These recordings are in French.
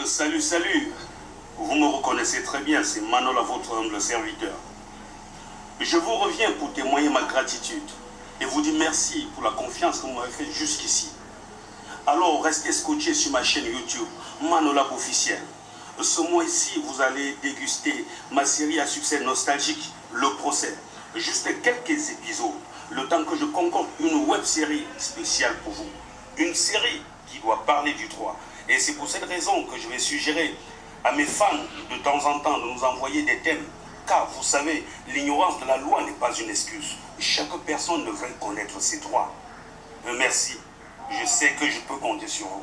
Salut, salut. Vous me reconnaissez très bien, c'est Manola, votre humble serviteur. Je vous reviens pour témoigner ma gratitude et vous dire merci pour la confiance que vous m'avez faite jusqu'ici. Alors, restez scotchés sur ma chaîne YouTube, Manola officiel. Ce mois-ci, vous allez déguster ma série à succès nostalgique, Le Procès. Juste quelques épisodes, le temps que je concorde une web-série spéciale pour vous. Une série qui doit parler du droit. Et c'est pour cette raison que je vais suggérer à mes fans de temps en temps de nous envoyer des thèmes. Car vous savez, l'ignorance de la loi n'est pas une excuse. Chaque personne devrait connaître ses droits. Merci. Je sais que je peux compter sur vous.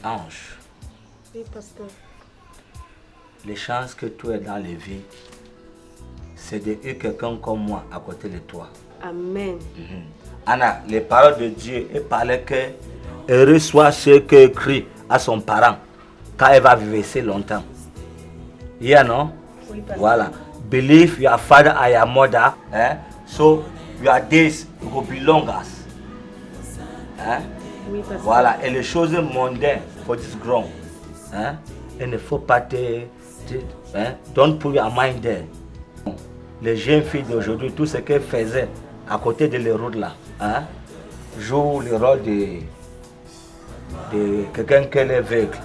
Ange. Oui, pasteur. Les chances que tu es dans les vies, c'est de eu quelqu'un comme moi à côté de toi. Amen. Anna, les paroles de Dieu, elle parlait que elle reçoit ce qu'elle écrit à son parent quand elle va vivre si longtemps. Yeah, non? Oui, pasteur. Voilà. Believe your father and your mother, so your days will be longer. Oui, pasteur. Voilà, et les choses mondaines for this ground. Il ne faut pas don't put your mind there. Les jeunes filles d'aujourd'hui, tout ce qu'elles faisaient à côté de les routes là, jouent le rôle de quelqu'un qui est aveugle.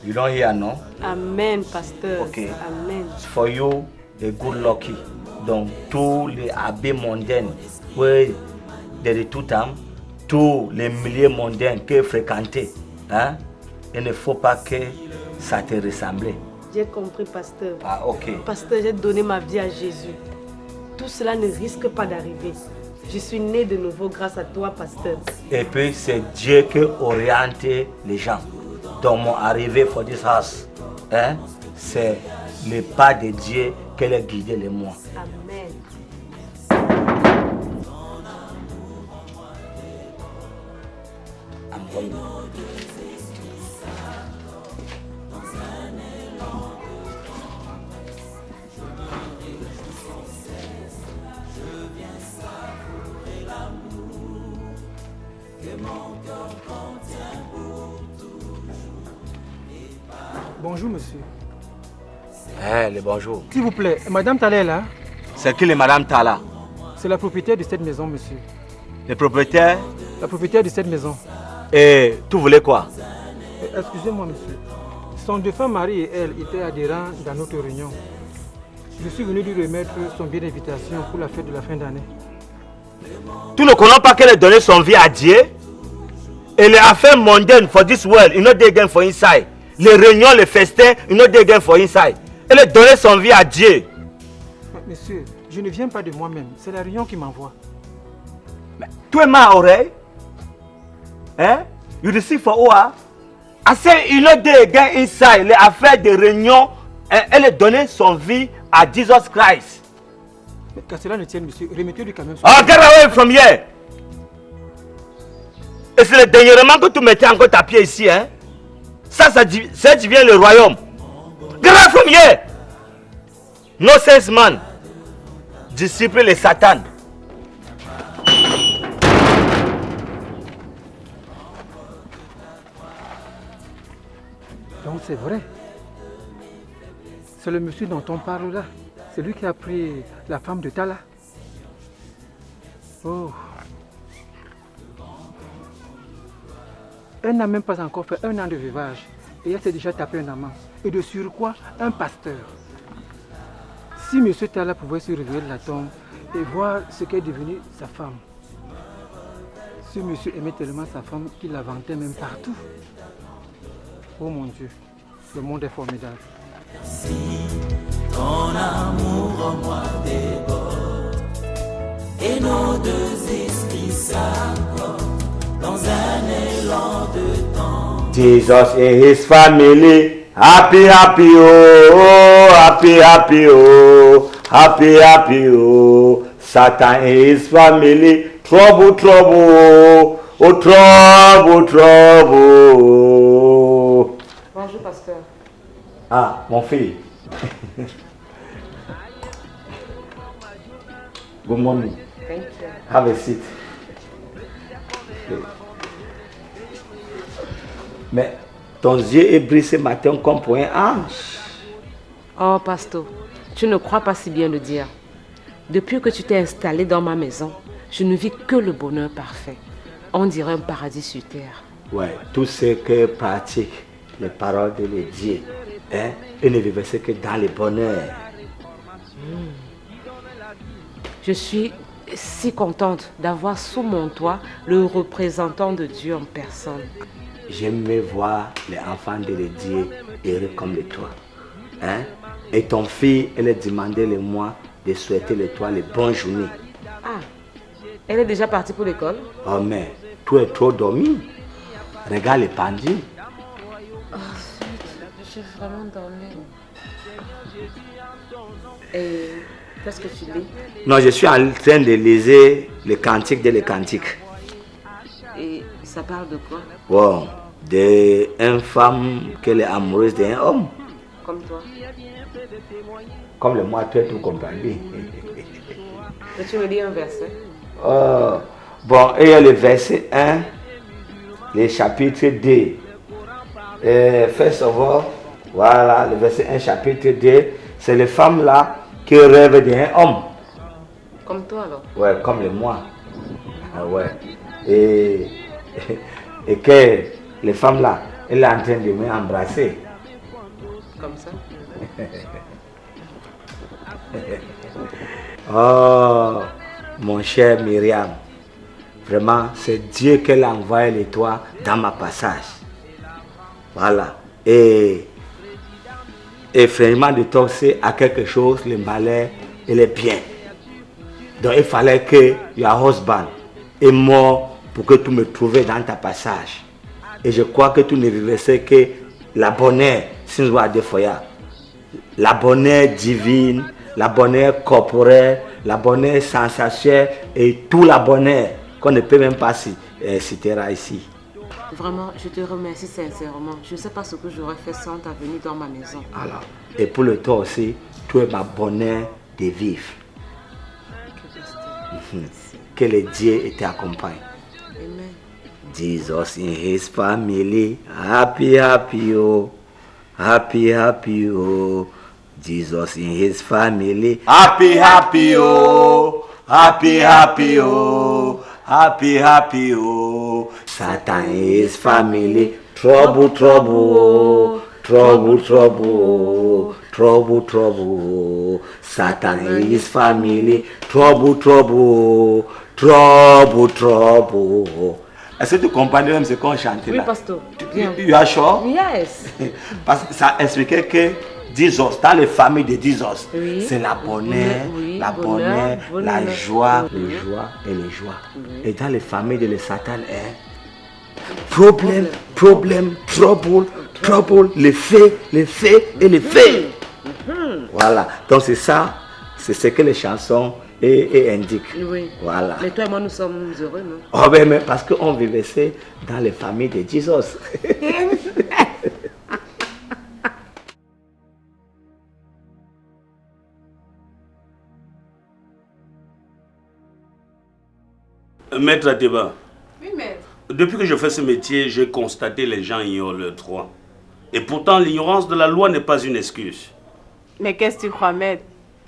You don't hear, non? Amen, pasteur. Ok. Amen. For you, a good lucky. Donc, tous les habits mondains, oui, de tout temps, tous les milieux mondains que fréquentés, il ne faut pas que ça te ressemble. J'ai compris, pasteur. Ah, ok. Pasteur, j'ai donné ma vie à Jésus. Tout cela ne risque pas d'arriver. Je suis né de nouveau grâce à toi, pasteur. Et puis, c'est Dieu qui oriente les gens. Dans mon arrivée for this house, c'est le pas de Dieu qui les guide les moi. Amen. I'm coming. Bonjour, monsieur. Le bonjour. S'il vous plaît, Madame Tala est là? C'est qui le Madame Tala? C'est la propriétaire de cette maison, monsieur. Le propriétaire? La propriétaire de cette maison. Et tu voulais quoi? Excusez-moi, monsieur. Son défunt mari et elle étaient adhérents dans notre réunion. Je suis venu lui remettre son billet d'invitation pour la fête de la fin d'année. Tu ne connais pas qu'elle a donné son vie à Dieu? Et les affaires mondaines for this world, you know they again for inside. les réunions, les festins, you know they again for inside. Elle a donné son vie à Dieu. Monsieur, je ne viens pas de moi-même. C'est la réunion qui m'envoie. Tu es ma oreille? Hein? You receive for what? I say, you know they again inside. Les affaires de réunion, elle a donné son vie à Jesus Christ. Mais qu'à cela ne tienne, monsieur, remettez-lui quand même. Oh, get away from here! Et c'est le dernièrement que tu mettais encore ta pied ici, hein? Ça devient le royaume. Get away from here! No sense man. Disciple de Satan. Donc c'est vrai. C'est le monsieur dont on parle là. C'est lui qui a pris la femme de Tala. Oh. Elle n'a même pas encore fait 1 an de veuvage. Et elle s'est déjà tapé un amant. Et de surcroît, un pasteur. Si monsieur Tala pouvait se réveiller de la tombe et voir ce qu'est devenu sa femme. Ce monsieur aimait tellement sa femme qu'il la vantait même partout. Oh mon Dieu, le monde est formidable. Si ton amour en moi déborde et nos deux esprits s'accordent dans un élan de temps. Jesus and his family, happy, happy, oh, happy, happy, oh, happy, happy, oh. Satan and his family, trouble, trouble, oh, trouble, trouble. Bonjour, pasteur. Ah, mon fils. Good morning. Thank you. Have a seat. Mais ton yeux est brisé ce matin comme pour un ange. Oh, pasteur, tu ne crois pas si bien le dire. Depuis que tu t'es installé dans ma maison, je ne vis que le bonheur parfait. On dirait un paradis sur terre. Ouais, tout ce que pratique les paroles de Dieu, hein, et ne vivait que dans le bonheur. Je suis si contente d'avoir sous mon toit le représentant de Dieu en personne. J'aime voir les enfants de Dieu heureux comme le toi. Hein? Et ton fille, elle a demandé le moi de souhaiter le toi les bonnes journées. Ah, elle est déjà partie pour l'école? Oh mais, tu es trop dormi. Regarde les pendus. Oh, j'ai vraiment dormi. Et qu'est-ce que tu lis? Non, je suis en train de lire les cantiques de les cantiques. Et ça parle de quoi? Wow, d'une femme qui est amoureuse d'un homme. Comme toi. Comme le moi, tu as tout compris. Et tu me lis un verset? Oh, bon, il y a le verset 1, le chapitre 2. First of all, voilà, le verset 1, chapitre 2, c'est les femmes là qui rêvent d'un homme. Comme toi alors? Ouais, comme le moi. Ah, ouais. Et que les femmes là, elles sont en train de m'embrasser. Comme ça? Oh, mon cher Myriam, vraiment, c'est Dieu qui a envoyé les toits dans ma passage. Voilà. Et vraiment de torser à quelque chose, le malheur et le bien. Donc il fallait que your husband est mort pour que tu me trouves dans ta passage. Et je crois que tu ne vivais que la bonheur, sans voir de foyer. La bonheur divine, la bonheur corporelle, la bonheur sensationnelle et tout la bonheur qu'on ne peut même pas citer ici. Vraiment, je te remercie sincèrement. Je ne sais pas ce que j'aurais fait sans ta venue dans ma maison. Alors, et pour le toi aussi, tu es ma bonheur de vivre. Que le Dieu t'accompagne. Amen. Jesus in his family, happy, happy, oh. Happy, happy, oh. Jesus in his family, happy, happy, oh. Happy, happy, oh. Happy, happy, oh. Satan in his family, trouble, trouble, trouble, trouble, trouble, trouble. Satan in his family, trouble, trouble, trouble, trouble. Est-ce que tu comprends même ce qu'on chantait là? Oui, pasteur. Bien. You are sure? Yes. Parce que ça expliquait que 10 os, dans les familles de 10 os, Oui. c'est la bonheur, Oui, la bonheur, bonheur, la bonheur. joie, Oui. les joies et les joies. Et dans les familles de le Satan, problème, trouble, les faits et les faits. Voilà, donc c'est ça, c'est ce que les chansons indiquent. Oui. Voilà. Mais toi et moi, nous sommes heureux, non? Oh ben, mais parce qu'on vivait dans les familles de Jesus. Maître Ateba, Oui, maître. depuis que je fais ce métier, j'ai constaté que les gens ignorent le droit. Et pourtant, l'ignorance de la loi n'est pas une excuse. Mais qu'est-ce que tu crois, maître?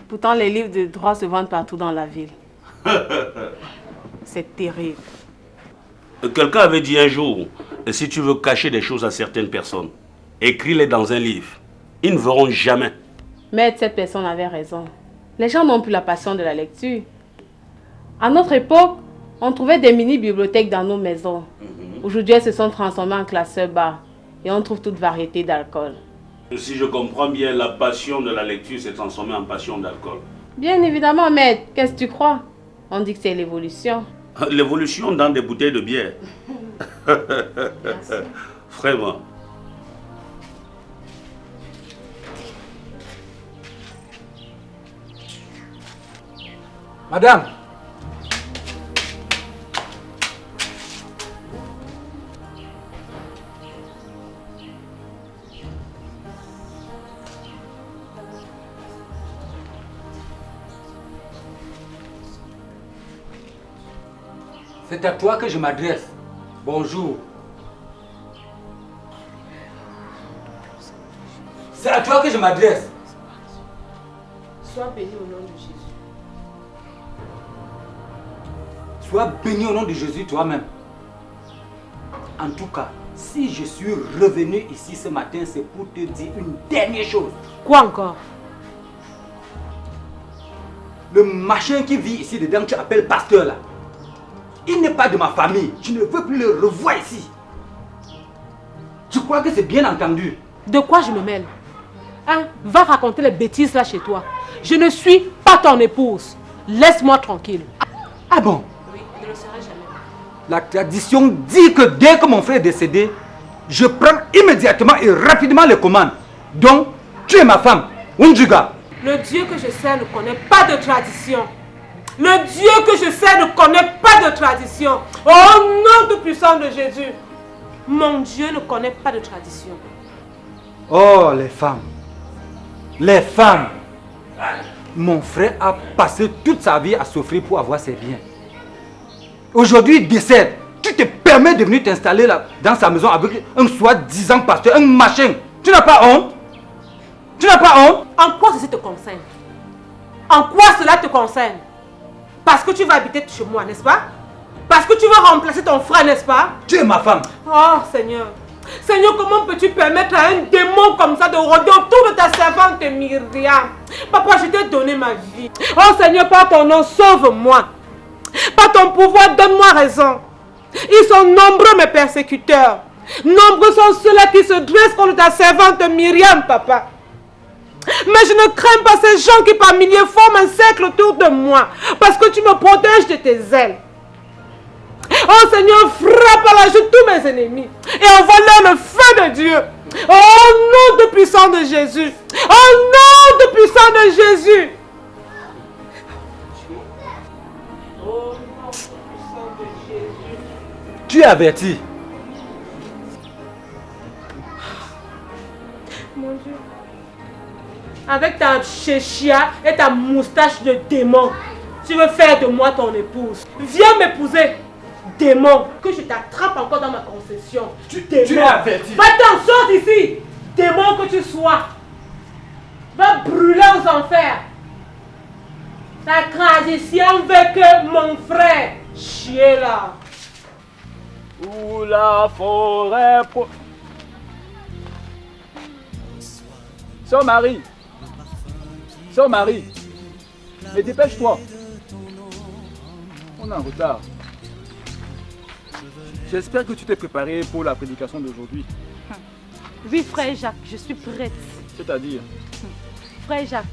Pourtant, les livres de droit se vendent partout dans la ville. C'est terrible. Quelqu'un avait dit un jour, si tu veux cacher des choses à certaines personnes, écris-les dans un livre. Ils ne verront jamais. Maître, cette personne avait raison. Les gens n'ont plus la passion de la lecture. À notre époque, on trouvait des mini-bibliothèques dans nos maisons. Aujourd'hui, elles se sont transformées en classeurs bas. Et on trouve toute variété d'alcool. Si je comprends bien, la passion de la lecture s'est transformée en passion d'alcool. Bien évidemment, maître. Qu'est-ce que tu crois? On dit que c'est l'évolution. L'évolution dans des bouteilles de bière. Vraiment. Madame, c'est à toi que je m'adresse. Bonjour. C'est à toi que je m'adresse. Sois béni au nom de Jésus. Sois béni au nom de Jésus toi-même. En tout cas, si je suis revenu ici ce matin, c'est pour te dire une dernière chose. Quoi encore? Le machin qui vit ici dedans, que tu appelles pasteur là, il n'est pas de ma famille. Je ne veux plus le revoir ici. Je crois que c'est bien entendu. De quoi je me mêle? Hein? Va raconter les bêtises là chez toi. Je ne suis pas ton épouse. Laisse-moi tranquille. Ah bon? Oui, je ne le serai jamais. La tradition dit que dès que mon frère est décédé, je prends immédiatement et rapidement les commandes. Donc, tu es ma femme, Unjuga. Le Dieu que je sers ne connaît pas de tradition. Le Dieu que je sers ne connaît pas de tradition. Au nom tout puissant de Jésus. Mon Dieu ne connaît pas de tradition. Oh, les femmes. Les femmes. Mon frère a passé toute sa vie à souffrir pour avoir ses biens. Aujourd'hui, il décède. Tu te permets de venir t'installer là, dans sa maison avec un soi-disant pasteur, un machin. Tu n'as pas honte? Tu n'as pas honte? En quoi ceci te concerne? En quoi cela te concerne? Parce que tu vas habiter chez moi, n'est-ce pas? Parce que tu vas remplacer ton frère, n'est-ce pas? Tu es ma femme. Oh Seigneur. Seigneur, comment peux-tu permettre à un démon comme ça de rôder autour de ta servante Myriam? Papa, je t'ai donné ma vie. Oh Seigneur, par ton nom, sauve-moi. Par ton pouvoir, donne-moi raison. Ils sont nombreux mes persécuteurs. Nombreux sont ceux-là qui se dressent contre ta servante Myriam, papa. Mais je ne crains pas ces gens qui par milliers forment un cercle autour de moi. Parce que tu me protèges de tes ailes. Oh Seigneur, frappe à la joue tous mes ennemis. Et envoie-leur le feu de Dieu. Au nom de puissant de Jésus. Au nom de puissant de Jésus. Au nom de puissant de Jésus. Tu es averti. Mon Dieu. Avec ta chéchia et ta moustache de démon, tu veux faire de moi ton épouse. Viens m'épouser, démon. Que je t'attrape encore dans ma concession. Démon. Tu es averti. Va-t'en, sors d'ici. Démon que tu sois. Va brûler aux enfers. Ta tradition veut que mon frère chier là. Où la forêt Sœur Marie, Sœur Marie, mais dépêche-toi. On est en retard. J'espère que tu t'es préparé pour la prédication d'aujourd'hui. Oui, frère Jacques, je suis prête. C'est-à-dire? Frère Jacques,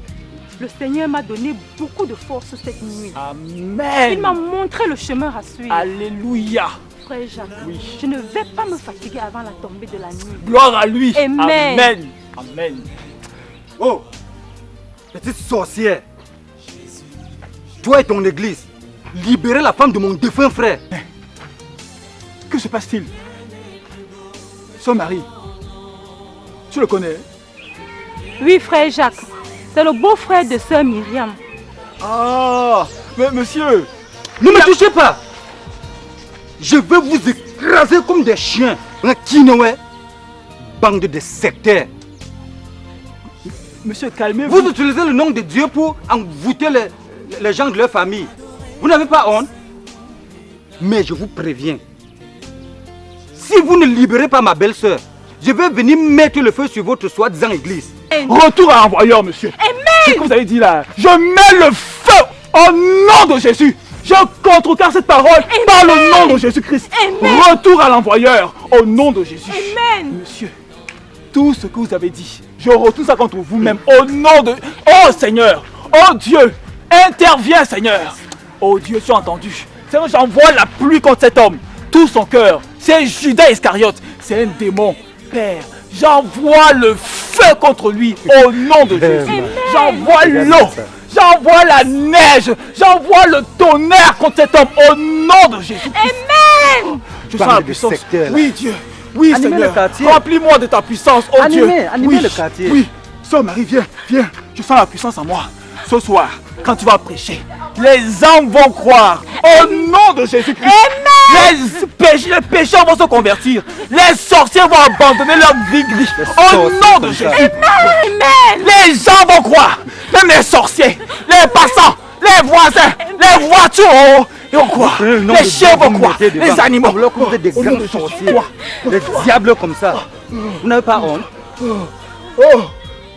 le Seigneur m'a donné beaucoup de force cette nuit. Amen. Il m'a montré le chemin à suivre. Alléluia. Frère Jacques, Oui. je ne vais pas me fatiguer avant la tombée de la nuit. Gloire à lui. Amen. Amen. Amen. Oh, petite sorcière. Toi et ton église, libérez la femme de mon défunt frère. Que se passe-t-il? Son mari, tu le connais? Oui, frère Jacques, c'est le beau-frère de sœur Myriam. Ah, mais monsieur. Ne me touchez pas. Je vais vous écraser comme des chiens. Un Kinoé. Bande de sectaires. Monsieur, calmez-vous. Vous utilisez le nom de Dieu pour envoûter les gens de leur famille. Vous n'avez pas honte? Mais je vous préviens. Si vous ne libérez pas ma belle-sœur, je vais venir mettre le feu sur votre soi-disant église. Retour à l'envoyeur, monsieur. Amen. C'est ce que vous avez dit là. Je mets le feu au nom de Jésus. Je contrecarre cette parole par le nom de Jésus-Christ. Retour à l'envoyeur au nom de Jésus. Amen. Monsieur, tout ce que vous avez dit, je retourne ça contre vous-même au nom de... Oh Seigneur, oh Dieu, interviens Seigneur. Oh Dieu, tu as entendu. Seigneur, j'envoie la pluie contre cet homme. Tout son cœur, c'est Judas Iscariote, c'est un démon. Père, j'envoie le feu contre lui au nom de Jésus. J'envoie l'eau, j'envoie la neige, j'envoie le tonnerre contre cet homme au nom de Jésus. Amen. Je sens la puissance. Oui Dieu, oui Animez Seigneur, le quartier. remplis-moi de ta puissance, oh Dieu. Animez Oui, le quartier. oui, Sœur Marie, viens, viens, je sens la puissance en moi. Ce soir, quand tu vas prêcher, les âmes vont croire au nom de Jésus-Christ. Les pécheurs vont se convertir. Les sorciers vont abandonner leur gris-gris au nom de Jésus. Amen. Les gens vont croire. Même les sorciers, les passants, les voisins, les voitures, ils vont croire. Les chiens vont croire. Les animaux. Vous leur causez des grands sorciers. Des diables comme ça. Vous n'avez pas honte? Oh,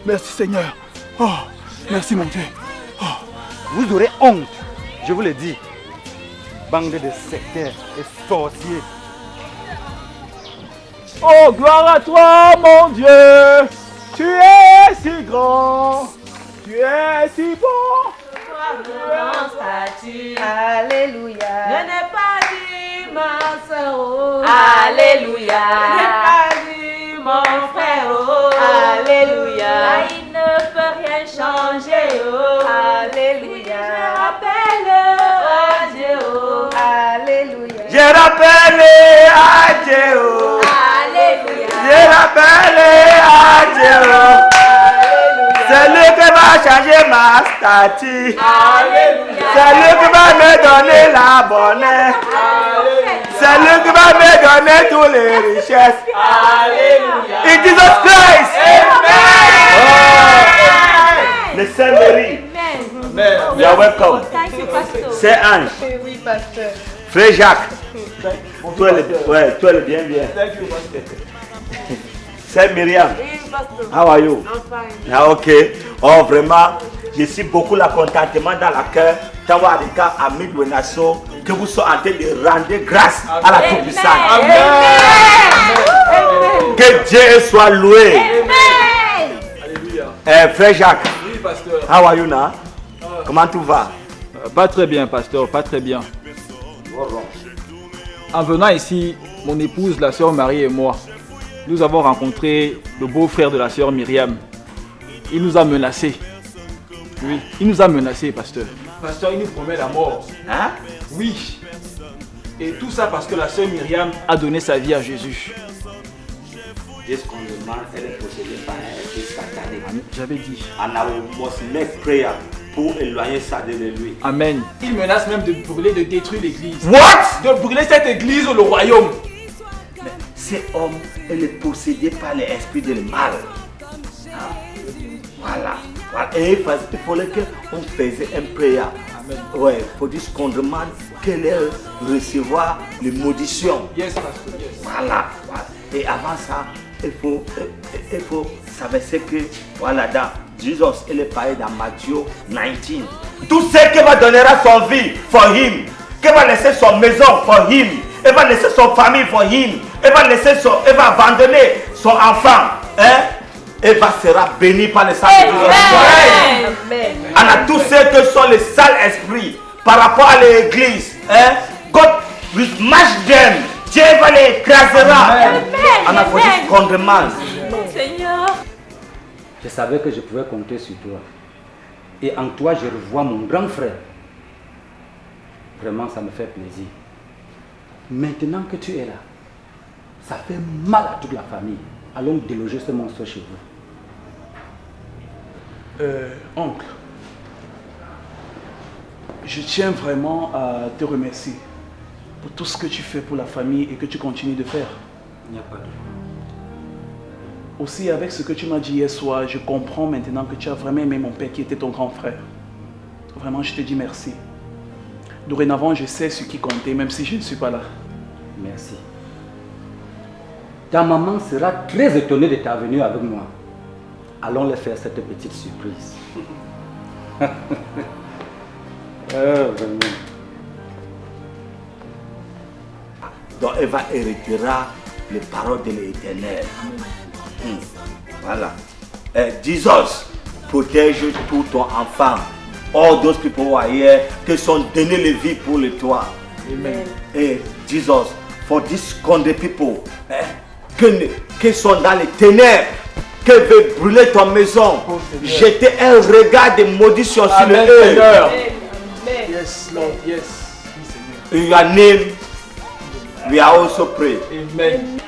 merci Seigneur. Oh, merci mon Dieu. Vous aurez honte, je vous le dis. Bande de sectaires et sorciers. Oh, gloire à toi, mon Dieu. Tu es si grand. Tu es si bon. Alléluia. Je n'ai pas dit ma soeur. Oh. Alléluia. Je n'ai pas dit mon frère. Oh. Alléluia. Il ne peut rien changer. Oh. Alléluia. Je rappelle à Dieu. Oh. Alléluia. Je rappelle à Dieu. Alléluia. Je rappelle à Dieu. C'est lui qui va changer ma statue. Alléluia. C'est lui qui va me donner la bonne. C'est lui qui va me donner toutes les richesses. Alléluia. In Jesus Christ. Oh. Le Saint-Marie. You are welcome. Thank you, Pastor. C'est Ange. Oui, Pasteur. Frère Jacques. Toi, tu es le bien. C'est Myriam. How are you? I'm fine. Ah, ok. Oh, vraiment, je suis beaucoup la contentement dans la cœur. Tawarika, Amid Wenasso, que vous soyez en train de rendre grâce à la Tout-Puissante. Que Dieu soit loué. Frère Jacques. Oui, pasteur. How are you now? Comment tout va? Pas très bien, pasteur, pas très bien. En venant ici, mon épouse, la sœur Marie et moi, nous avons rencontré le beau-frère de la sœur Myriam. Il nous a menacés. Oui, il nous a menacés, pasteur. Pasteur, il nous promet la mort. Hein? Oui. Et tout ça parce que la sœur Myriam a donné sa vie à Jésus. This commandment, elle est possédée par un esprit satanique. J'avais dit. And I must make prayer pour éloigner ça de lui. Amen. Il menace même de brûler, de détruire l'église. What? De brûler cette église ou le royaume. Cet homme, elle est possédée par l'esprit du mal. Voilà. Et il fallait qu'on faisait un prière. Ouais, pour dire qu'on demande qu'elle recevoir les maudictions. Yes, pasteur, yes. Voilà. Et avant ça, il faut savoir que, voilà, dans Jésus, il est parlé dans Matthieu 19. Tout ce qui va donner son vie for him, qui va laisser son maison for him, Elle va laisser son famille pour him. Elle va abandonner son enfant. Hein? Elle sera bénie par le sang de Jésus. On a tous ceux que sont les sales esprits par rapport à l'église. Hein? God will smash them. Dieu va les écrasera. On a fait ce qu'on demande. Seigneur. Je savais que je pouvais compter sur toi. Et en toi, je revois mon grand frère. Vraiment, ça me fait plaisir. Maintenant que tu es là, ça fait mal à toute la famille. Allons déloger ce monstre chez vous. Oncle, je tiens vraiment à te remercier pour tout ce que tu fais pour la famille et que tu continues de faire. Il n'y a pas de... Aussi, avec ce que tu m'as dit hier soir, je comprends maintenant que tu as vraiment aimé mon père qui était ton grand frère. Vraiment, je te dis merci. Dorénavant, je sais sur qui compter, même si je ne suis pas là. Merci. Ta maman sera très étonnée de ta venue avec moi. Allons leur faire cette petite surprise. Vraiment. Donc elle va héritera les paroles de l'Éternel. Voilà. Jesus, protège tout ton enfant. All those people who are here, qui sont donnés la vie pour le toit. Amen. Et Jesus, for these condemned people, qui sont dans les ténèbres, qui veulent brûler ton maison, jeter un regard de maudissement sur Amen, eux. Seigneur. Yes, Lord, yes. In your name, we are also praying. Amen.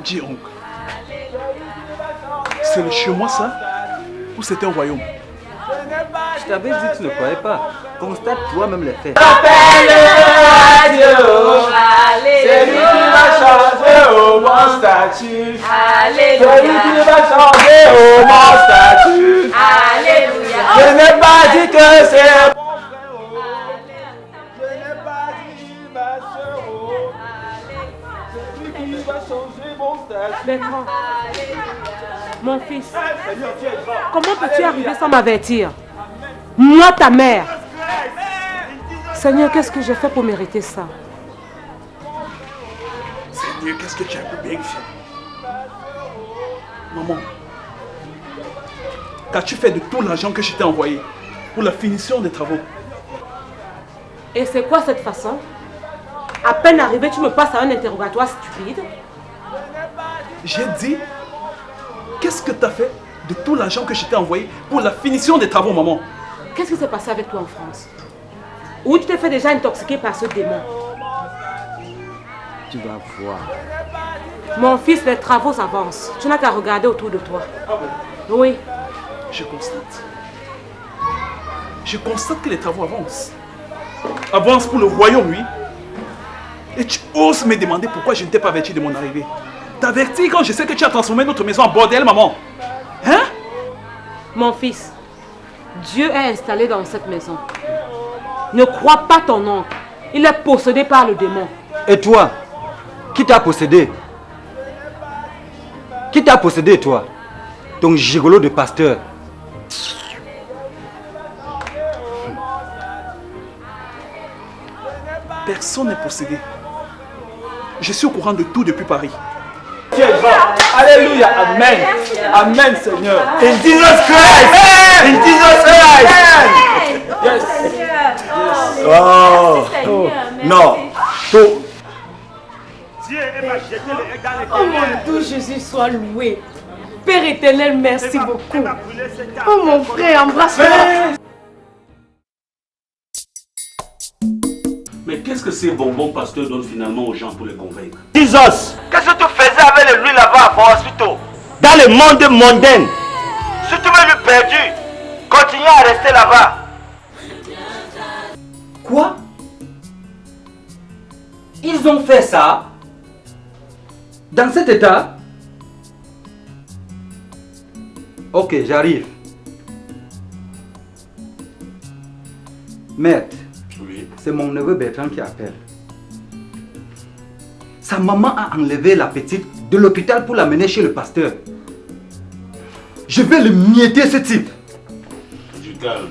Dis oncle, c'est le chez moi ça? Ou c'était au royaume? Je t'avais dit que tu ne croyais pas. Constate toi-même les faits. Appelle Dieu, c'est lui qui va changer au mon statut. C'est lui qui va changer au mon statut. Alléluia. Je n'ai pas dit que c'est bon. Je n'ai pas dit ma soeur. C'est lui qui va changer mon statut. Bertrand, mon fils, comment peux-tu arriver sans m'avertir? Moi, ta mère. Seigneur, qu'est-ce que j'ai fait pour mériter ça? Seigneur, qu'est-ce que tu as bien fait? Maman, qu'as-tu fait de tout l'argent que je t'ai envoyé pour la finition des travaux? Et c'est quoi cette façon? À peine arrivé, tu me passes à un interrogatoire stupide. J'ai dit, qu'est-ce que tu as fait de tout l'argent que je t'ai envoyé pour la finition des travaux, maman? Qu'est-ce qui s'est passé avec toi en France? Où tu t'es fait déjà intoxiquer par ce démon? Tu vas voir. Mon fils, les travaux avancent. Tu n'as qu'à regarder autour de toi. Oui. Je constate. Je constate que les travaux avancent. Avancent pour le royaume, oui. Et tu oses me demander pourquoi je ne t'ai pas averti de mon arrivée. T'avertis quand je sais que tu as transformé notre maison en bordel, maman. Hein? Mon fils, Dieu est installé dans cette maison. Ne crois pas ton oncle. Il est possédé par le démon. Et toi? Qui t'a possédé? Qui t'a possédé, toi? Ton gigolo de pasteur. Personne n'est possédé. Je suis au courant de tout depuis Paris. Alléluia, Amen. Amen, Seigneur. In Jesus Christ! In Jesus Christ! Yes. Oh, non. Oh mon Dieu, Jésus soit loué. Père éternel, merci beaucoup. Oh mon frère, embrasse-moi. Mais qu'est-ce que ces bonbons pasteurs donnent finalement aux gens pour les convaincre? Jesus, qu'est-ce que tu faisais avec lui là-bas à Hospital? Dans le monde mondain. Si tu veux lui perdu, continue à rester là-bas. Quoi? Ils ont fait ça? Dans cet état? Ok, j'arrive. Maître, Oui. c'est mon neveu Bertrand qui appelle. Sa maman a enlevé la petite de l'hôpital pour l'amener chez le pasteur. Je vais le mietter, ce type. Du calme.